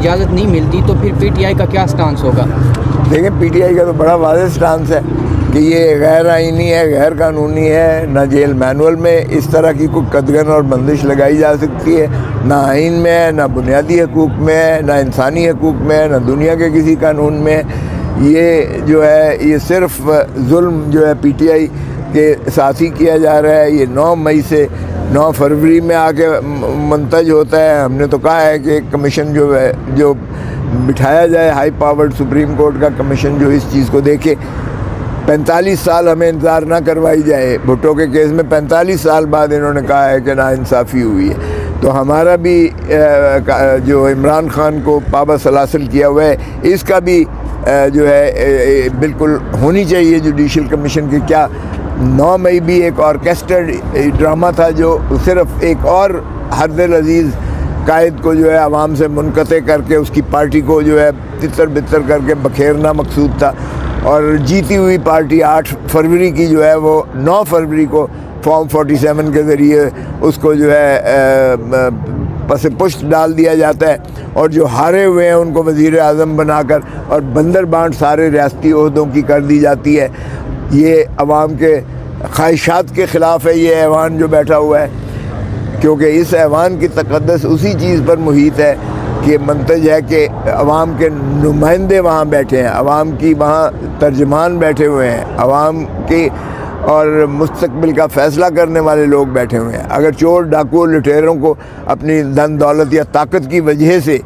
اجازت نہیں ملتی تو پھر پی ٹی آئی کا کیا سٹانس ہوگا؟ دیکھیں پی ٹی آئی کا تو بڑا واضح سٹانس ہے کہ یہ غیر آئینی ہے، غیر قانونی ہے، نہ جیل مینول میں اس طرح کی کوئی قدغن اور بندش لگائی جا سکتی ہے، نہ آئین میں ہے، نہ بنیادی حقوق میں ہے، نہ انسانی حقوق میں ہے، نہ دنیا کے کسی قانون میں ہے۔ یہ جو ہے یہ صرف ظلم جو ہے پی ٹی آئی کے ساتھ ہی کیا جا رہا ہے۔ یہ 9 مئی سے 9 فروری میں آ کے منتج ہوتا ہے۔ ہم نے تو کہا ہے کہ ایک کمیشن جو ہے جو بٹھایا جائے، ہائی پاورڈ سپریم کورٹ کا کمیشن جو اس چیز کو دیکھے۔ 45 سال ہمیں انتظار نہ کروائی جائے۔ بھٹو کے کیس میں 45 سال بعد انہوں نے کہا ہے کہ ناانصافی ہوئی ہے، تو ہمارا بھی جو عمران خان کو پابند سلاسل کیا ہوا ہے، اس کا بھی جو ہے بالکل ہونی چاہیے جوڈیشل کمیشن کی۔ کیا 9 مئی بھی ایک آرکیسٹرڈ ڈرامہ تھا جو صرف ایک اور حرد العزیز قائد کو جو ہے عوام سے منقطع کر کے اس کی پارٹی کو جو ہے تتر بتر کر کے بکھیرنا مقصود تھا، اور جیتی ہوئی پارٹی 8 فروری کی جو ہے وہ 9 فروری کو فارم 47 کے ذریعے اس کو جو ہے پس پشت ڈال دیا جاتا ہے، اور جو ہارے ہوئے ہیں ان کو وزیر اعظم بنا کر اور بندر بانٹ سارے ریاستی عہدوں کی کر دی جاتی ہے۔ یہ عوام کے خواہشات کے خلاف ہے یہ ایوان جو بیٹھا ہوا ہے، کیونکہ اس ایوان کی تقدس اسی چیز پر محیط ہے کہ منتج ہے کہ عوام کے نمائندے وہاں بیٹھے ہیں، عوام کی وہاں ترجمان بیٹھے ہوئے ہیں، عوام کی اور مستقبل کا فیصلہ کرنے والے لوگ بیٹھے ہوئے ہیں۔ اگر چور ڈاکو لٹیروں کو اپنی دھن دولت یا طاقت کی وجہ سے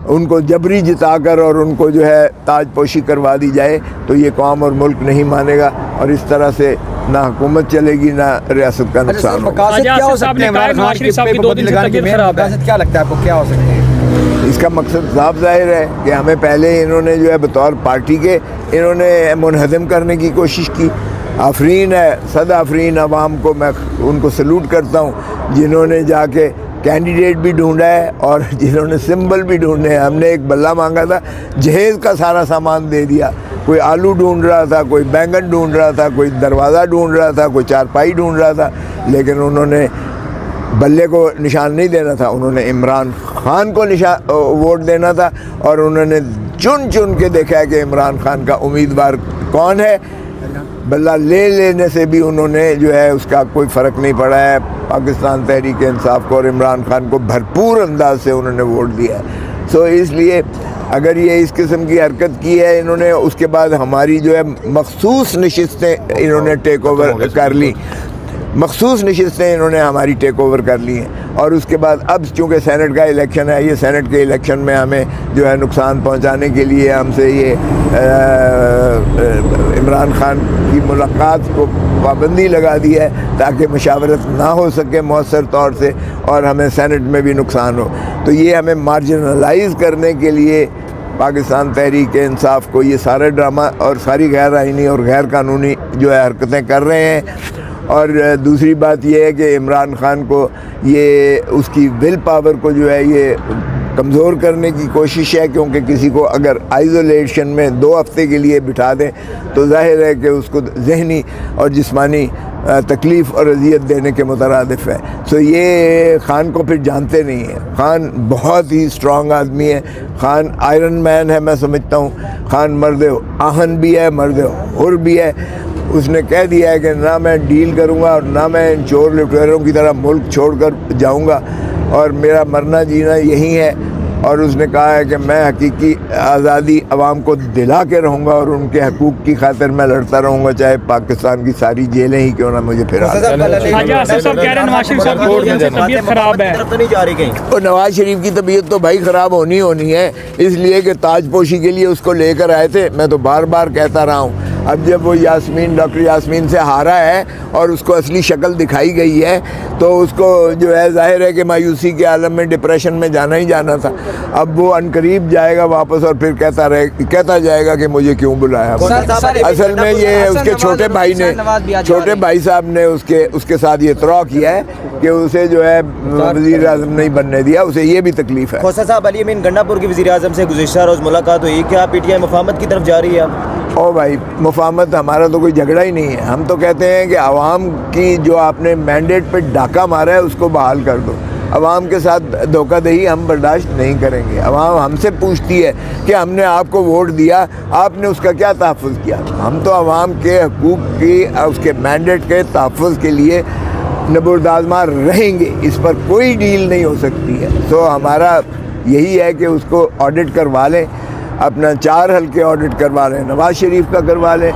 ان کو جبری جتا کر اور ان کو جو ہے تاج پوشی کروا دی جائے تو یہ قوم اور ملک نہیں مانے گا، اور اس طرح سے نہ حکومت چلے گی نہ ریاست کا نقصان ہوگا۔ کیا ہو سکتے ہیں عمران خان کی پابندی لگانے کی؟ مقاصد کیا لگتا ہے آپ کو کیا ہو سکتے ہیں؟ اس کا مقصد صاف ظاہر ہے کہ ہمیں پہلے انہوں نے جو ہے بطور پارٹی کے انہوں نے منہدم کرنے کی کوشش کی۔ آفرین ہے، صد آفرین عوام کو، میں ان کو سلوٹ کرتا ہوں جنہوں نے جا کے کینڈیڈیٹ بھی ڈھونڈا ہے اور جنہوں نے سمبل بھی ڈھونڈے ہیں۔ ہم نے ایک بلہ مانگا تھا، جہیز کا سارا سامان دے دیا۔ کوئی آلو ڈھونڈ رہا تھا، کوئی بینگن ڈھونڈ رہا تھا، کوئی دروازہ ڈھونڈ رہا تھا، کوئی چارپائی ڈھونڈ رہا تھا، لیکن انہوں نے بلے کو نشان نہیں دینا تھا، انہوں نے عمران خان کو ووٹ دینا تھا، اور انہوں نے چن چن کے دیکھا ہے کہ عمران خان کا امیدوار کون ہے۔ بلہ لے لینے سے بھی انہوں نے جو ہے اس کا کوئی فرق نہیں پڑا ہے۔ پاکستان تحریک انصاف کو اور عمران خان کو بھرپور انداز سے انہوں نے ووٹ دیا ہے۔ اس لیے اگر یہ اس قسم کی حرکت کی ہے انہوں نے، اس کے بعد ہماری جو ہے مخصوص نشستیں انہوں نے ٹیک اوور کر لی، مخصوص نشستیں انہوں نے ہماری ٹیک اوور کر لی ہیں، اور اس کے بعد اب چونکہ سینٹ کا الیکشن ہے، یہ سینٹ کے الیکشن میں ہمیں جو ہے نقصان پہنچانے کے لیے ہم سے یہ عمران خان کی ملاقات کو پابندی لگا دی ہے تاکہ مشاورت نہ ہو سکے مؤثر طور سے اور ہمیں سینٹ میں بھی نقصان ہو۔ تو یہ ہمیں مارجنلائز کرنے کے لیے پاکستان تحریک انصاف کو یہ سارا ڈرامہ اور ساری غیر آئینی اور غیر قانونی جو ہے حرکتیں کر رہے ہیں۔ اور دوسری بات یہ ہے کہ عمران خان کو یہ اس کی ول پاور کو جو ہے یہ کمزور کرنے کی کوشش ہے، کیونکہ کسی کو اگر آئزولیشن میں 2 ہفتے کے لیے بٹھا دیں تو ظاہر ہے کہ اس کو ذہنی اور جسمانی تکلیف اور اذیت دینے کے مترادف ہے۔ یہ خان کو پھر جانتے نہیں ہیں۔ خان بہت ہی اسٹرانگ آدمی ہے، خان آئرن مین ہے، میں سمجھتا ہوں۔ خان مرد آہن بھی ہے، مرد حر بھی ہے۔ اس نے کہہ دیا ہے کہ نہ میں ڈیل کروں گا اور نہ میں ان چور لٹیروں کی طرح ملک چھوڑ کر جاؤں گا، اور میرا مرنا جینا یہی ہے۔ اور اس نے کہا ہے کہ میں حقیقی آزادی عوام کو دلا کے رہوں گا اور ان کے حقوق کی خاطر میں لڑتا رہوں گا، چاہے پاکستان کی ساری جیلیں ہی کیوں نہ مجھے پھرا دیں۔ اور نواز شریف کی طبیعت تو بھائی خراب ہونی ہے، اس لیے کہ تاج پوشی کے لیے اس کو لے کر آئے تھے۔ میں تو بار بار کہتا رہا ہوں، اب جب وہ ڈاکٹر یاسمین سے ہارا ہے اور اس کو اصلی شکل دکھائی گئی ہے تو اس کو جو ہے ظاہر ہے کہ مایوسی کے عالم میں ڈپریشن میں جانا ہی جانا تھا۔ اب وہ عنقریب جائے گا واپس اور پھر کہتا جائے گا کہ مجھے کیوں بلایا۔ اصل میں یہ اس کے چھوٹے بھائی صاحب نے اس کے ساتھ یہ طرح کیا ہے کہ اسے جو ہے وزیر اعظم نہیں بننے دیا، اسے یہ بھی تکلیف ہے۔ خوسا صاحب، علی امین گنڈا پور کے وزیر اعظم سے گزشتہ روز ملاقات ہوئی، کیا پی ٹی آئی مفاہمت کی طرف جا رہی ہے؟ او بھائی، مفاہمت ہمارا تو کوئی جھگڑا ہی نہیں ہے۔ ہم تو کہتے ہیں کہ عوام کی جو آپ نے مینڈیٹ پہ ڈاکہ مارا ہے اس کو بحال کر دو۔ عوام کے ساتھ دھوکہ دہی ہم برداشت نہیں کریں گے. عوام ہم سے پوچھتی ہے کہ ہم نے آپ کو ووٹ دیا, آپ نے اس کا کیا تحفظ کیا. ہم تو عوام کے حقوق کی, اس کے مینڈیٹ کے تحفظ کے لیے نبردآزمار رہیں گے. اس پر کوئی ڈیل نہیں ہو سکتی ہے. تو ہمارا یہی ہے کہ اس کو آڈٹ کروا لیں, اپنا 4 حلقے آڈٹ کروا لیں, نواز شریف کا کروا لیں,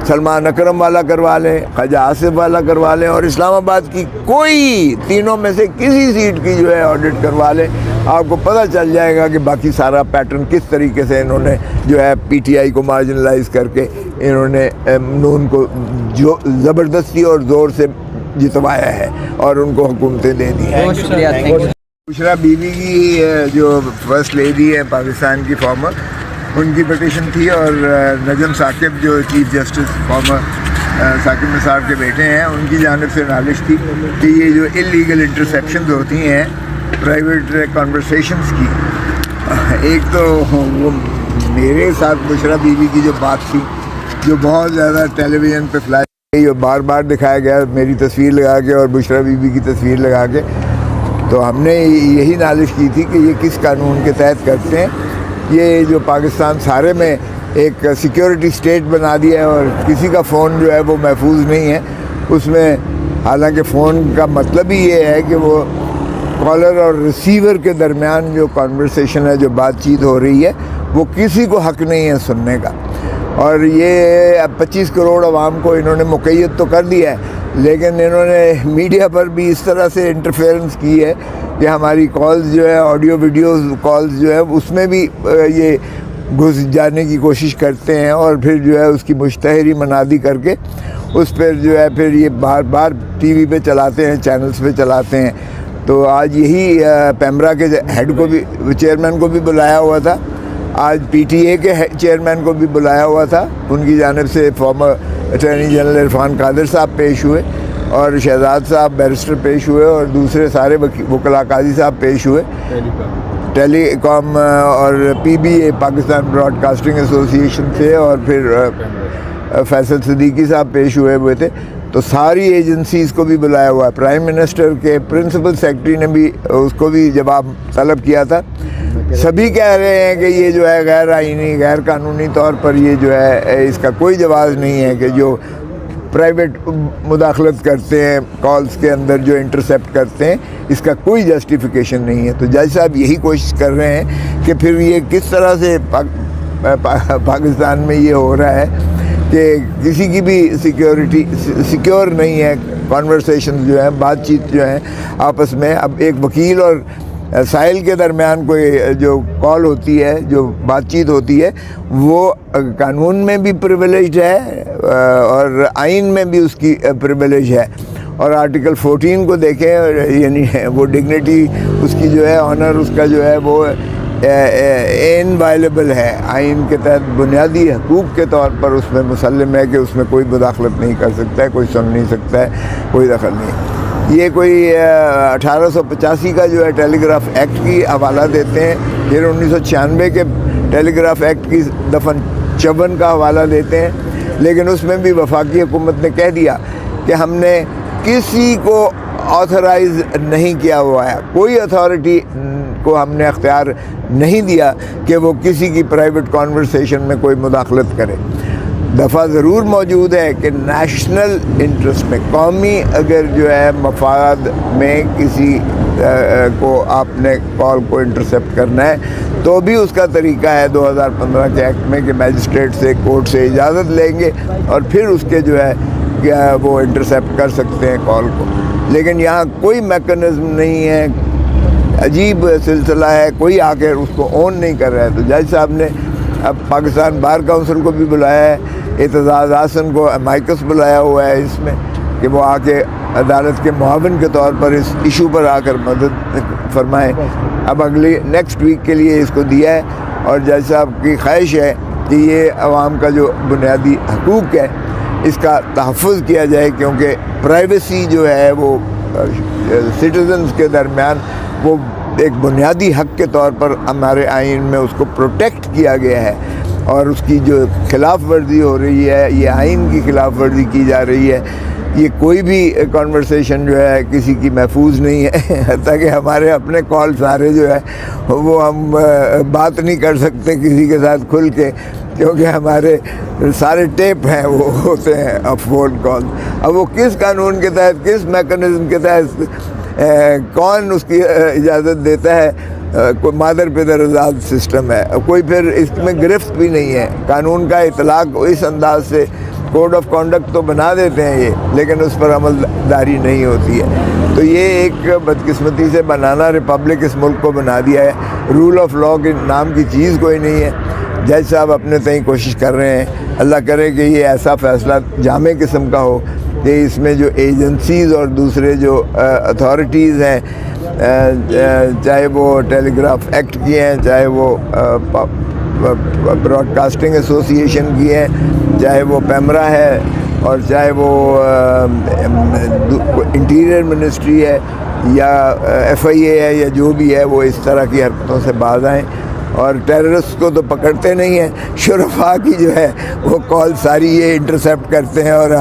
سلمان اکرم والا کروا لیں, خواجہ آصف والا کروا لیں, اور اسلام آباد کی کوئی تینوں میں سے کسی سیٹ کی جو ہے آڈٹ کروا لیں. آپ کو پتہ چل جائے گا کہ باقی سارا پیٹرن کس طریقے سے انہوں نے جو ہے پی ٹی آئی کو مارجنلائز کر کے انہوں نے نون کو جو زبردستی اور زور سے جتوایا ہے اور ان کو حکومتیں دے دی ہیں. بہت شکریہ, thank you. Bushra be be کی جو فرسٹ لیڈی ہے پاکستان کی فارمر, ان کی پٹیشن تھی, اور نجم ثاقب جو chief justice farmer Saqib Nisar کے بیٹے ہیں, ان کی جانب سے نالش تھی کہ یہ جو انلیگل انٹرسیپشنز ہوتی ہیں پرائیویٹ کانورسیشنز کی, ایک تو وہ میرے ساتھ بشرا بی بی کی جو بات تھی جو بہت زیادہ ٹیلی ویژن پہ فلیش گئی اور بار بار دکھایا گیا میری تصویر لگا کے اور بشرا بی بی کی تصویر لگا کے, تو ہم نے یہی نالش کی تھی کہ یہ کس قانون کے تحت کرتے ہیں. یہ جو پاکستان سارے میں ایک سیکیورٹی اسٹیٹ بنا دیا ہے اور کسی کا فون جو ہے وہ محفوظ نہیں ہے اس میں, حالانکہ فون کا مطلب ہی یہ ہے کہ وہ کالر اور ریسیور کے درمیان جو کانورسیشن ہے, جو بات چیت ہو رہی ہے, وہ کسی کو حق نہیں ہے سننے کا. اور یہ اب 25 کروڑ عوام کو انہوں نے مقید تو کر دیا ہے, لیکن انہوں نے میڈیا پر بھی اس طرح سے انٹرفیئرنس کی ہے کہ ہماری کالز جو ہے, آڈیو ویڈیوز کالز جو ہے, اس میں بھی یہ گھس جانے کی کوشش کرتے ہیں اور پھر جو ہے اس کی مشتہری منادی کر کے اس پر جو ہے پھر یہ بار بار ٹی وی پہ چلاتے ہیں, چینلز پہ چلاتے ہیں. تو آج یہی پیمرا کے ہیڈ کو بھی, چیئرمین کو بھی بلایا ہوا تھا, آج پی ٹی اے کے چیئرمین کو بھی بلایا ہوا تھا. ان کی جانب سے فارمر اٹارنی جنرل عرفان قادر صاحب پیش ہوئے اور شہزاد صاحب بیرسٹر پیش ہوئے اور دوسرے سارے وکلاء قاضی صاحب پیش ہوئے. ٹیلی کام اور پی be a Pakistan Broad casting ایسوسی ایشن سے, اور پھر فیصل صدیقی صاحب پیش ہوئے تھے. تو ساری ایجنسیز کو بھی بلایا ہوا ہے. پرائم منسٹر کے پرنسپل سیکرٹری نے بھی اس کو بھی جواب طلب کیا تھا. سبھی کہہ رہے ہیں کہ یہ جو ہے غیر آئینی, غیر قانونی طور پر یہ جو ہے اس کا کوئی جواز نہیں ہے کہ جو پرائیویٹ مداخلت کرتے ہیں کالز کے اندر, جو انٹرسیپٹ کرتے ہیں, اس کا کوئی جسٹیفیکیشن نہیں ہے. تو جج صاحب یہی کوشش کر رہے ہیں کہ پھر یہ کس طرح سے پاکستان میں یہ ہو رہا ہے کہ کسی کی بھی سیکیور نہیں ہے. کانورسیشن جو ہے, بات چیت جو ہے آپس میں, اب ایک وکیل اور سائل کے درمیان کوئی جو کال ہوتی ہے, جو بات چیت ہوتی ہے, وہ قانون میں بھی پریویلیج ہے اور آئین میں بھی اس کی پریویلیج ہے. اور آرٹیکل 14 کو دیکھیں, یعنی وہ ڈگنیٹی اس کی جو ہے, آنر اس کا جو ہے وہ انوائلیبل ہے. آئین کے تحت بنیادی حقوق کے طور پر اس میں مسلم ہے کہ اس میں کوئی مداخلت نہیں کر سکتا ہے, کوئی سن نہیں سکتا ہے, کوئی دخل نہیں. یہ کوئی 1885 کا جو ہے ٹیلی گراف ایکٹ کی حوالہ دیتے ہیں, پھر 1996 کے ٹیلی گراف ایکٹ کی دفعہ 54 کا حوالہ دیتے ہیں. لیکن اس میں بھی وفاقی حکومت نے کہہ دیا کہ ہم نے کسی کو آتھرائز نہیں کیا ہوا ہے, کوئی اتھارٹی کو ہم نے اختیار نہیں دیا کہ وہ کسی کی پرائیویٹ کانورسیشن میں کوئی مداخلت کرے. دفعہ ضرور موجود ہے کہ نیشنل انٹرسٹ میں, قومی اگر جو ہے مفاد میں کسی کو آپ نے کال کو انٹرسیپٹ کرنا ہے تو بھی اس کا طریقہ ہے 2015 کے ایکٹ میں کہ میجسٹریٹ سے, کورٹ سے اجازت لیں گے اور پھر اس کے جو ہے وہ انٹرسیپٹ کر سکتے ہیں کال کو. لیکن یہاں کوئی میکنزم نہیں ہے, عجیب سلسلہ ہے, کوئی آ کے اس کو اون نہیں کر رہا ہے. تو جج صاحب نے اب پاکستان بار کونسل کو بھی بلایا ہے, اعتزاز حسن کو امائکس بلایا ہوا ہے اس میں کہ وہ آ کے عدالت کے معاون کے طور پر اس ایشو پر آ کر مدد فرمائیں. اب اگلی نیکسٹ ویک کے لیے اس کو دیا ہے اور جج صاحب کی خواہش ہے کہ یہ عوام کا جو بنیادی حقوق ہے اس کا تحفظ کیا جائے, کیونکہ پرائیویسی جو ہے وہ سٹیزنز کے درمیان وہ ایک بنیادی حق کے طور پر ہمارے آئین میں اس کو پروٹیکٹ کیا گیا ہے. اور اس کی جو خلاف ورزی ہو رہی ہے, یہ آئین کی خلاف ورزی کی جا رہی ہے. یہ کوئی بھی کانورسیشن جو ہے کسی کی محفوظ نہیں ہے، حتیٰ کہ ہمارے اپنے کال سارے جو ہے وہ ہم بات نہیں کر سکتے کسی کے ساتھ کھل کے، کیونکہ ہمارے سارے ٹیپ ہیں وہ ہوتے ہیں فون کال۔ اب وہ کس قانون کے تحت، کس میکنزم کے تحت، کون اس کی اجازت دیتا ہے؟ کوئی مادر پدر آزاد سسٹم ہے، کوئی پھر اس میں گرفت بھی نہیں ہے۔ قانون کا اطلاق اس انداز سے کوڈ آف کانڈکٹ تو بنا دیتے ہیں یہ، لیکن اس پر عمل داری نہیں ہوتی ہے۔ تو یہ ایک بدقسمتی سے بنانا ریپبلک اس ملک کو بنا دیا ہے۔ رول آف لاء کے نام کی چیز کوئی نہیں ہے۔ جج صاحب اپنے تئیں کوشش کر رہے ہیں، اللہ کرے کہ یہ ایسا فیصلہ جامع قسم کا ہو کہ اس میں جو ایجنسیز اور دوسرے جو اتھارٹیز ہیں، چاہے وہ ٹیلی گراف ایکٹ کی ہیں، چاہے وہ براڈ کاسٹنگ ایسوسی ایشن کی ہیں، چاہے وہ پیمرا ہے، اور چاہے وہ انٹیریئر منسٹری ہے یا ایف آئی اے ہے یا جو بھی ہے، وہ اس طرح کی حرکتوں سے باز آئیں۔ اور ٹیررسٹ کو تو پکڑتے نہیں ہیں، شرفاء کی جو ہے وہ کال ساری یہ انٹرسیپٹ کرتے ہیں، اور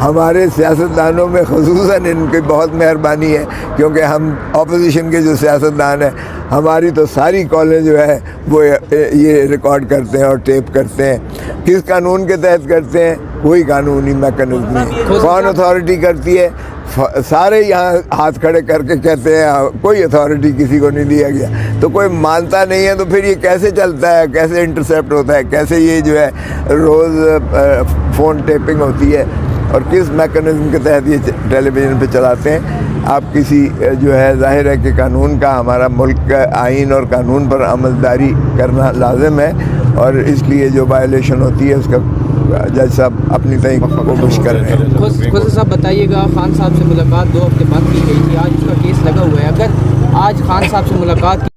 ہمارے سیاستدانوں میں خصوصاً ان کی بہت مہربانی ہے، کیونکہ ہم اپوزیشن کے جو سیاستدان ہیں، ہماری تو ساری کالیں جو ہے وہ یہ ریکارڈ کرتے ہیں اور ٹیپ کرتے ہیں۔ کس قانون کے تحت کرتے ہیں؟ کوئی قانونی میکنزم نہیں۔ کون اتھارٹی کرتی ہے؟ سارے یہاں ہاتھ کھڑے کر کے کہتے ہیں کوئی اتھارٹی کسی کو نہیں دیا گیا۔ تو کوئی مانتا نہیں ہے، تو پھر یہ کیسے چلتا ہے، کیسے انٹرسیپٹ ہوتا ہے، کیسے یہ جو ہے روز فون ٹیپنگ ہوتی ہے، اور کس میکنزم کے تحت یہ ٹیلی ویژن پہ چلاتے ہیں؟ آپ کسی جو ہے، ظاہر ہے کہ قانون کا، ہمارا ملک کا آئین اور قانون پر عمل داری کرنا لازم ہے، اور اس لیے جو وائلیشن ہوتی ہے اس کا جج صاحب اپنی طرح کوشش کر رہے ہیں۔ خسرو صاحب بتائیے گا، خان صاحب سے ملاقات 2 ہفتے بعد کی گئی تھی، آج اس کا کیس لگا ہوا ہے، اگر آج خان صاحب سے ملاقات کی